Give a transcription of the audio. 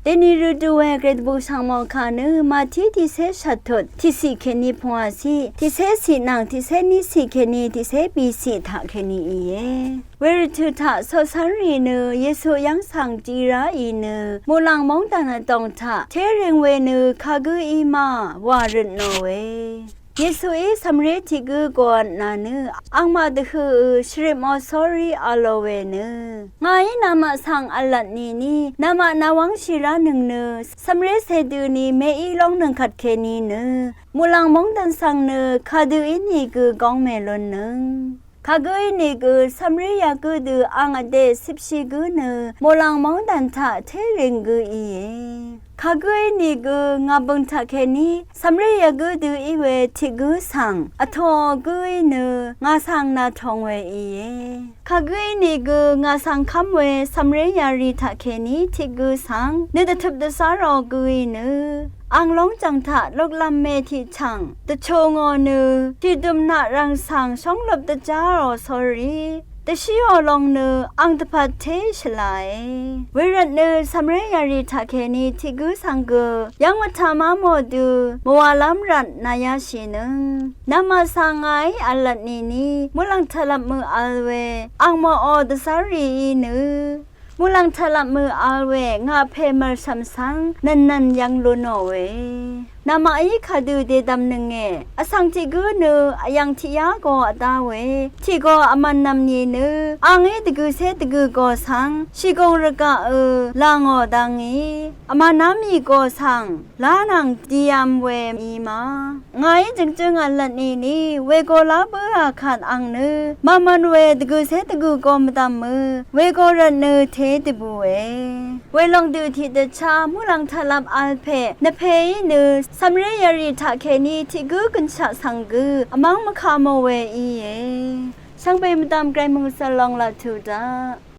แต่นี่ฤดูแห่งเกรดบุกสังมองคานึมาที่เสชัดทดที่สีเคนีพวาสีที่เสสีนางที่เสนิสีเคนีที่เสปีสีถาเคนีเอเวริทุถาโซสันรีเนเยซูยังสังจีราอีเนมูลังมองตานาตองถาเทเริงเวเนคากุอีมาวารุนโนเวเยซูสัมเรติกกอนนานึอังมาดคือชริมอสอรีอาโลเวเนงายนามาสังอัลลัดนีนามานาวังชิราหนึ่งเนสัมเรเซดูนีเมอีลองหนึ่งขัดเคนีเนมูลังมองดันสังเนคาดูอินีกกองเมลนเนคากุอินีกสัมเรยากุดูอังอเด14กุเนมูลังมองดันทาเทริงกุอีคากุอินีกงาบังทาเคนีสัมเรยากุดูอีเวทิกุสังอทอกุอิเนงาสังนาทองเวอีคากุอินีกงาสังคัมเวสัมเรยารีทาเคนีทิกุสังเนตทุบดสารอกุอิเนอังลงจังทะลกลำเมที่ช่างตะโชงอเนที่ดุมนารังสังช่องหลบตะจ้ารอสอรีตะชิอลองเนอังตะพัดเทชลายเวรัตเนสัมเรยารีทาเคนีที่กุสังเกยังวัฒมาโมดูมัวลำรันนายาชินึงนามาสังไงอัลลัดนีมุลังทลับมืออัลเวอังมออดสารีเนมูลังทลับมืออาเวงาเพมร์ซัมซังนันยังลุนโอเวนามาอีคาดูเดดัมนึงอสังติกุเนยังทิยาโกอตาเวที่โกอมันนำนีเนอังตะกุเซตะกุโกสังชิกงรกะลางอดังอมานามีโกสังลานังดิยามเวมีมาไงจึงอันละนีเวโกลาเบอขัดอังเนมามันเวตะกุเซตะกุโกมตามมือเวโกระเนเทตบุเวลองดูที่เดชามูลังทลับอัลเพนเพยเนสัมเรยารีทาเคนีที่กุกุนชะสังกุอมังมะคาโมเวอีช่างไปมตามไกรมุงสลองลาทูดา